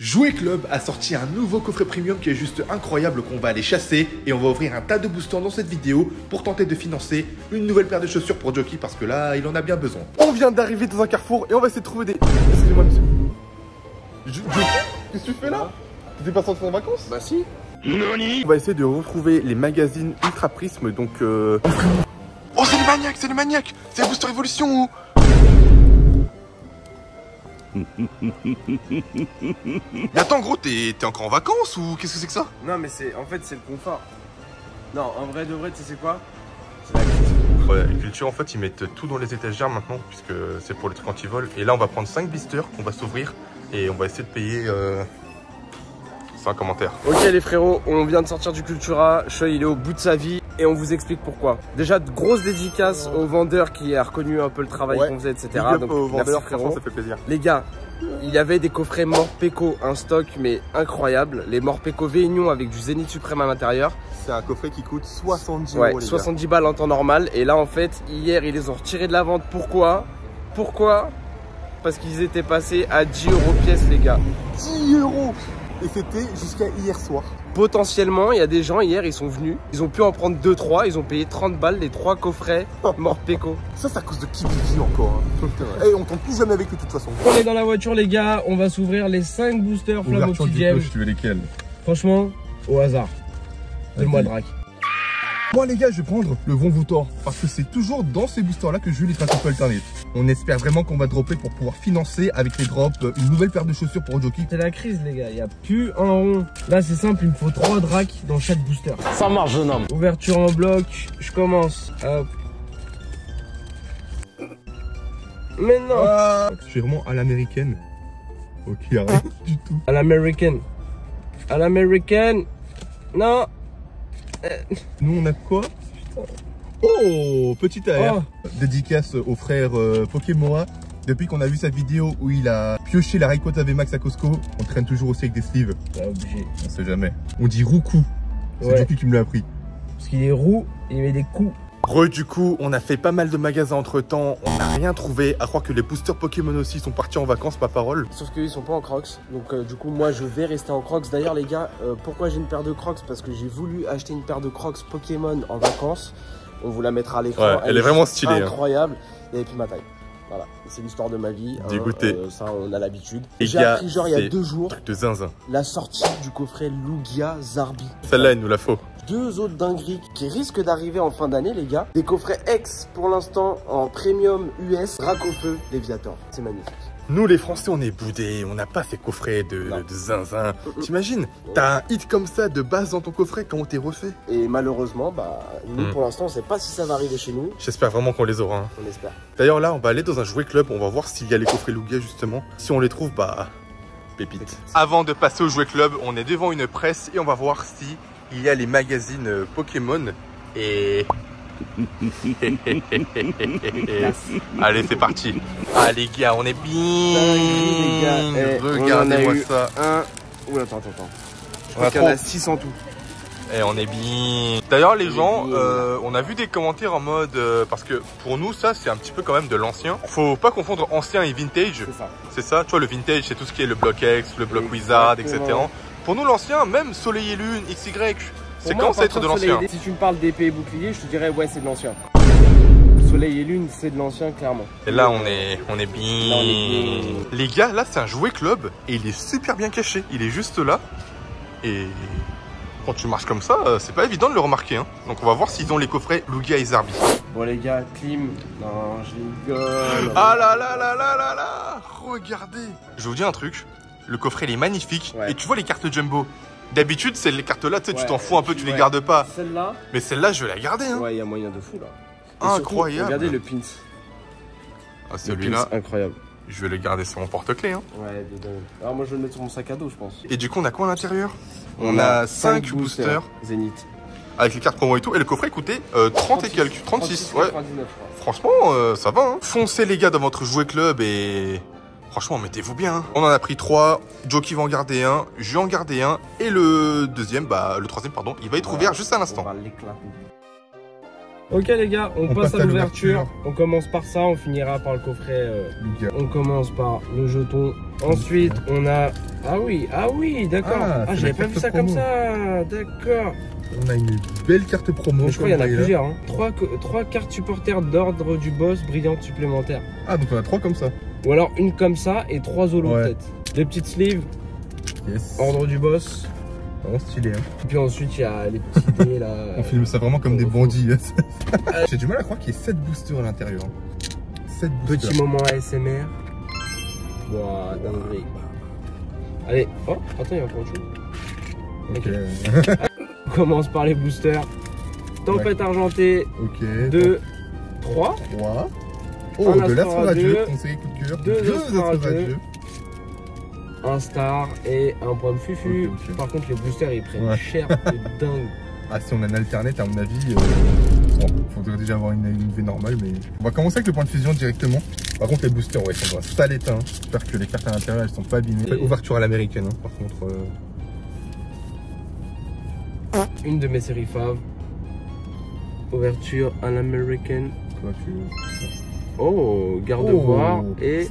Jouet Club a sorti un nouveau coffret premium qui est juste incroyable qu'on va aller chasser et on va ouvrir un tas de boosters dans cette vidéo pour tenter de financer une nouvelle paire de chaussures pour Jockey parce que là il en a bien besoin. On vient d'arriver dans un carrefour et on va essayer de trouver des... Excusez-moi monsieur. Qu'est-ce que tu fais là? T'es pas sorti en vacances? Bah si. On va essayer de retrouver les magazines Ultra Prisme donc Oh c'est les maniaques, c'est les maniaques. C'est le Booster Evolution ou... Mais attends gros, t'es encore en vacances ou qu'est-ce que c'est que ça? Non mais c'est en fait c'est le confort. Non en vrai de vrai tu sais quoi? C'est la culture. Ouais, culture en fait ils mettent tout dans les étagères maintenant puisque c'est pour les trucs anti-vol. Et là on va prendre 5 blisters qu'on va s'ouvrir et on va essayer de payer sans commentaire. Ok les frérots, on vient de sortir du Cultura, Choi il est au bout de sa vie et on vous explique pourquoi. Déjà de grosses dédicaces aux vendeurs qui a reconnu un peu le travail qu'on faisait etc. Donc aux vendeurs, merci frérot, ça fait plaisir. Les gars, il y avait des coffrets Morpeko, un stock mais incroyable. Les Morpeko Véunion avec du Zénith Suprême à l'intérieur. C'est un coffret qui coûte 70 ouais, euros les 70 balles en temps normal. Et là en fait, hier ils les ont retirés de la vente. Pourquoi? Parce qu'ils étaient passés à 10 euros pièce les gars. 10 euros. Et c'était jusqu'à hier soir. Potentiellement, il y a des gens hier, ils sont venus, ils ont pu en prendre 2-3, ils ont payé 30 balles les 3 coffrets Morpeko. Ça c'est à cause de Kibiki encore. Hein. Et on tombe plus jamais avec eux de toute façon. On est dans la voiture les gars, on va s'ouvrir les 5 boosters Flamme Obsidienne. Tu veux lesquels? Franchement, au hasard. Donne-moi Drac. Moi les gars, je vais prendre le Von Voutor parce que c'est toujours dans ces boosters là que je les trace un peu alternatifs. On espère vraiment qu'on va dropper pour pouvoir financer avec les drops une nouvelle paire de chaussures pour Jockey. C'est la crise les gars, il n'y a plus un rond. Là c'est simple, il me faut 3 dracs dans chaque booster. Ça marche jeune homme. Ouverture en bloc, je commence. Hop. Mais non. Je suis vraiment à l'américaine. Ok, rien du tout. À l'américaine. À l'américaine. Non. Nous on a quoi? Oh, petit AR. Oh. Dédicace au frère Pokémoa. Depuis qu'on a vu sa vidéo où il a pioché la Rayquaza VMAX à Costco, on traîne toujours aussi avec des sleeves. Obligé. On sait jamais. On dit Roukou. C'est Jockey qui me l'a appris. Parce qu'il est roux, il met des coups. Du coup, on a fait pas mal de magasins entre temps, on n'a rien trouvé. À croire que les boosters Pokémon aussi sont partis en vacances, ma parole. Sauf qu'ils sont pas en Crocs, donc du coup moi je vais rester en Crocs. D'ailleurs les gars, pourquoi j'ai une paire de Crocs? Parce que j'ai voulu acheter une paire de Crocs Pokémon en vacances. On vous la mettra à l'écran. Ouais, elle est vraiment stylée. Incroyable. Hein. Et puis ma taille. Voilà, c'est l'histoire de ma vie. Dégoûté. Ça on a l'habitude. Et j'ai appris genre il y a 2 jours. Truc de zinzin. La sortie du coffret Lugia Zarbi. Celle-là il nous la faut. 2 autres dingueries qui risquent d'arriver en fin d'année les gars. Des coffrets X pour l'instant en premium US. Dracofeu Léviator. C'est magnifique. Nous les Français on est boudés, on n'a pas ces coffrets de zinzin. T'imagines, t'as un hit comme ça de base dans ton coffret, comment t'es refait? Et malheureusement, bah nous pour l'instant on sait pas si ça va arriver chez nous. J'espère vraiment qu'on les aura. Hein. On espère. D'ailleurs là on va aller dans un jouet club, on va voir s'il y a les coffrets Lugia justement. Si on les trouve, bah pépite. Avant de passer au jouet club, on est devant une presse et on va voir si il y a les magazines Pokémon et... Allez c'est parti. Ah les gars on est bien. Regardez-moi ça. Ouh attends. Je crois qu'il y en a 6 en tout. Et on est bien. D'ailleurs les gens, on a vu des commentaires en mode parce que pour nous ça c'est un petit peu quand même de l'ancien. Faut pas confondre ancien et vintage. C'est ça. Tu vois le vintage c'est tout ce qui est le bloc X, le bloc Wizard, etc. Pour nous l'ancien, même Soleil et Lune, XY, c'est qu'ancêtre de l'ancien. Si tu me parles d'épée et bouclier, je te dirais ouais c'est de l'ancien. Soleil et Lune c'est de l'ancien clairement. Et là on est bien. Les gars là c'est un jouet club et il est super bien caché. Il est juste là et quand tu marches comme ça c'est pas évident de le remarquer. Hein. Donc on va voir s'ils ont les coffrets Lugia et Zarbi. Bon les gars, clim. Non je rigole. Ah là là là là là là. Regardez. Je vais vous dire un truc. Le coffret il est magnifique et tu vois les cartes jumbo. D'habitude c'est les cartes là tu sais tu t'en fous un peu, tu les gardes pas. Celle-là. Mais celle-là je vais la garder. Hein. Ouais il y a moyen de fou là. Et incroyable. Surtout, regardez le pins. Ah celui-là. Incroyable. Je vais le garder sur mon porte-clés. Hein. Ouais, alors moi je vais le mettre sur mon sac à dos je pense. Et du coup on a quoi à l'intérieur? On a 5 boosters. Zénith. Avec les cartes promo et tout. Et le coffret coûtait 30 et quelques. 36, ouais. 99, franchement, ça va. Hein. Foncez les gars dans votre jouet club et... Franchement, mettez-vous bien. Hein. On en a pris 3. Jockey va en garder un. Je vais en garder un. Et le troisième, pardon, il va être ouvert juste à l'instant. On va l'éclater. Ok les gars, on passe à l'ouverture. l'ouverture. On commence par ça, on finira par le coffret. Lugia. On commence par le jeton. Ensuite, on a... Ah oui, d'accord. Ah, Ah, c'est j'avais la pas vu carte ça promo. comme ça. D'accord. On a une belle carte promo. Mais je crois qu'il y en a comme vous voyez plusieurs. Hein. Trois cartes supporters d'ordre du boss brillantes supplémentaires. là. Ah, donc on a 3 comme ça. Ou alors une comme ça et 3 holos Ouais. peut-être. Les petites sleeves, Yes. ordre du boss. Vraiment stylé. Hein. Et puis ensuite, il y a les petits dés là. On filme ça vraiment comme des faut- bandits. J'ai du mal à croire qu'il y ait 7 boosters à l'intérieur. 7 boosters. Petit moment ASMR. Ouah, dinguerie. Allez, oh, attends, il y a encore autre chose. Ok. On commence par les boosters. Tempête argentée, Ok. 2, 3. 3. Oh, Un de l'astre Astra radieux, radieux, conseiller coup de cœur. 2 Astra Astra radieux, un star et un point de fufu. Ok, ok. Par contre, les boosters ils prennent Ouais. cher de dingue. Ah, si on a un alternate, à mon avis, bon, faudrait déjà avoir une V normale, mais on va commencer avec le point de fusion directement. Par contre, les boosters, ouais, ils sont dans un sale état. Hein. J'espère que les cartes à l'intérieur, elles sont pas abîmées. Et- Ouverture à l'américaine, hein, par contre. Une de mes séries faves. Ouverture à l'américaine. Toi, tu... Oh, garde-voir Oh. et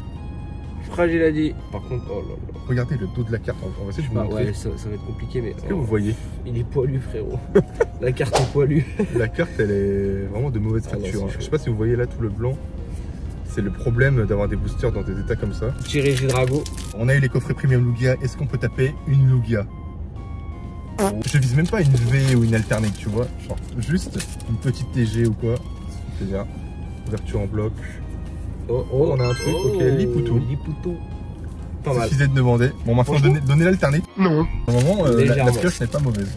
fragile à dit. Par contre, oh là là. Regardez le dos de la carte. On va essayer de vous Bah montrer. ouais, ça va être compliqué, mais Est-ce que vous voyez il est poilu, frérot. La carte est poilue. La carte, elle est vraiment de mauvaise Ah non, facture. c'est Hein. chaud. Je sais pas si vous voyez là tout le blanc. C'est le problème d'avoir des boosters dans des états comme ça. Petit Régie Drago. On a eu les coffrets premium Lugia. Est-ce qu'on peut taper une Lugia? Je vise même pas une V ou une alternate, tu vois. Genre juste une petite TG ou quoi. C'est bien. Ouverture en bloc. Oh, on a un truc, ok, Liputo. Liputo. Pas mal. Suffisait de demander. Bon, maintenant, Franchement, donnez l'alternate. Non. Au moment, la Légèrement. pioche n'est pas mauvaise.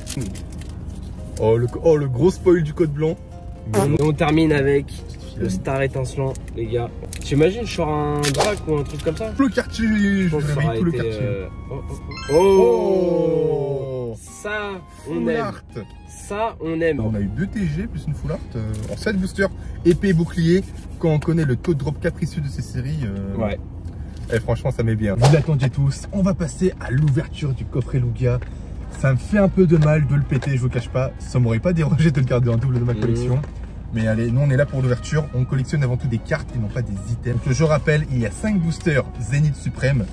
Oh, le gros spoil du code blanc. On termine avec le star étincelant, les gars. T'imagines, je sors un drac ou un truc comme ça? Le quartier, Je je pense que ça réveille aurait tout le été, quartier. Oh. Ça, on Full aime. art. Ça, on aime. On a eu 2 TG plus une full art en 7 boosters, épée et bouclier. Quand on connaît le taux de drop capricieux de ces séries, Ouais. et franchement ça met bien. Vous l'attendiez tous, on va passer à l'ouverture du coffret Lugia. Ça me fait un peu de mal de le péter, je vous cache pas. Ça m'aurait pas dérangé de le garder en double de ma collection. Mais allez, nous on est là pour l'ouverture. On collectionne avant tout des cartes et non pas des items. Donc, je rappelle, il y a 5 boosters Zénith Suprême.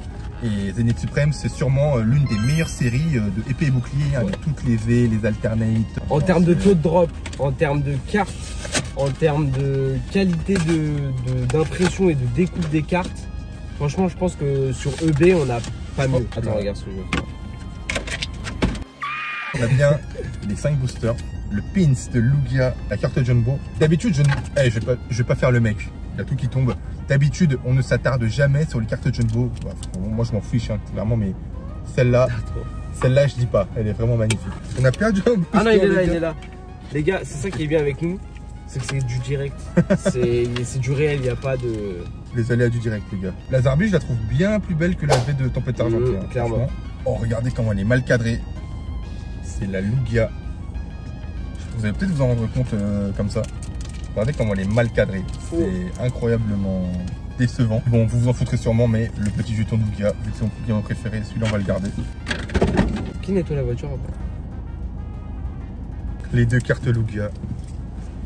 Et Zénith Suprême, c'est sûrement l'une des meilleures séries de épée et bouclier, avec toutes les V, les alternates. En termes de taux de drop, en termes de cartes, en termes de qualité d'impression et de découpe des cartes, franchement, je pense que sur EB, on n'a pas mieux. Oh, Attends, là. regarde ce que je veux faire. On a bien les 5 boosters, le pins de Lugia, la carte Jumbo. D'habitude, je vais pas faire le mec, il y a tout qui tombe. D'habitude, on ne s'attarde jamais sur les cartes Jumbo. Bah, moi, je m'en fiche, hein, clairement, mais celle-là, je dis pas, elle est vraiment magnifique. On a perdu un booster. Ah non, il est là, les il gars. est là. Les gars, c'est ça qui est bien avec nous, c'est que c'est du direct. c'est du réel, il n'y a pas de... Les aléas du direct, les gars. La Zarbi, je la trouve bien plus belle que la V de Tempête Argentée. Hein, clairement. franchement. Oh, regardez comment elle est mal cadrée. C'est la Lugia. Vous allez peut-être vous en rendre compte comme ça. Regardez comment elle est mal cadrée. C'est incroyablement décevant. Bon, vous vous en foutrez sûrement, mais le petit jeton de Lugia, vu que c'est mon Pokémon préféré, celui-là, on va le garder. Qui nettoie la voiture après? Les 2 cartes Lugia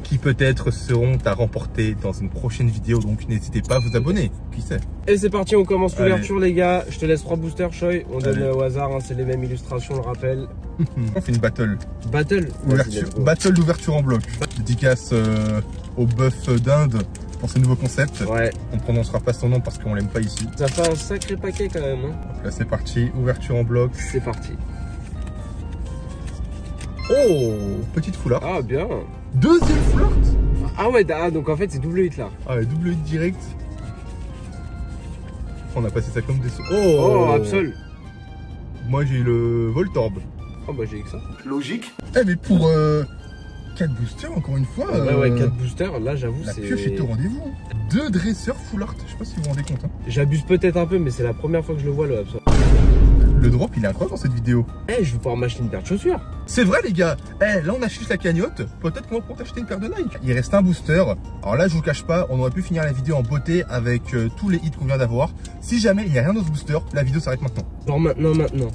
qui peut-être seront à remporter dans une prochaine vidéo. Donc n'hésitez pas à vous abonner. Qui sait? Et c'est parti, on commence Allez. l'ouverture, les gars. Je te laisse 3 boosters, Choi. On donne Allez. au hasard, hein, c'est les mêmes illustrations, on le rappelle. On fait une battle. Battle. Ouverture, Vas-y, let's go. battle d'ouverture en bloc. Dédicace au bœuf d'Inde pour ce nouveau concept. Ouais, On ne prononcera pas son nom parce qu'on l'aime pas ici. ça fait un sacré paquet quand même. Hein. Donc là c'est parti, ouverture en bloc. C'est parti. Oh, petite foulard. Ah, bien. Deuxième foulard. Ah ouais, donc en fait c'est double hit là. Ah, double hit direct. On a passé ça comme des... Oh, Absol. Moi j'ai eu le Voltorb. Oh bah j'ai que ça. Logique. Eh mais pour 4 boosters encore une fois. Ouais, 4 boosters, là j'avoue La c'est... pioche est au rendez-vous. 2 dresseurs full art. Je sais pas si vous vous rendez compte. Hein. J'abuse peut-être un peu, mais c'est la première fois que je le vois le Absol. Le drop il est incroyable dans cette vidéo. Eh, je vais pouvoir m'acheter une paire de chaussures. C'est vrai les gars, là on affiche la cagnotte, peut-être qu'on va pouvoir t'acheter une paire de Nike. Il reste un booster, alors là je vous cache pas, on aurait pu finir la vidéo en beauté avec tous les hits qu'on vient d'avoir. Si jamais il n'y a rien dans ce booster, la vidéo s'arrête maintenant. Genre maintenant.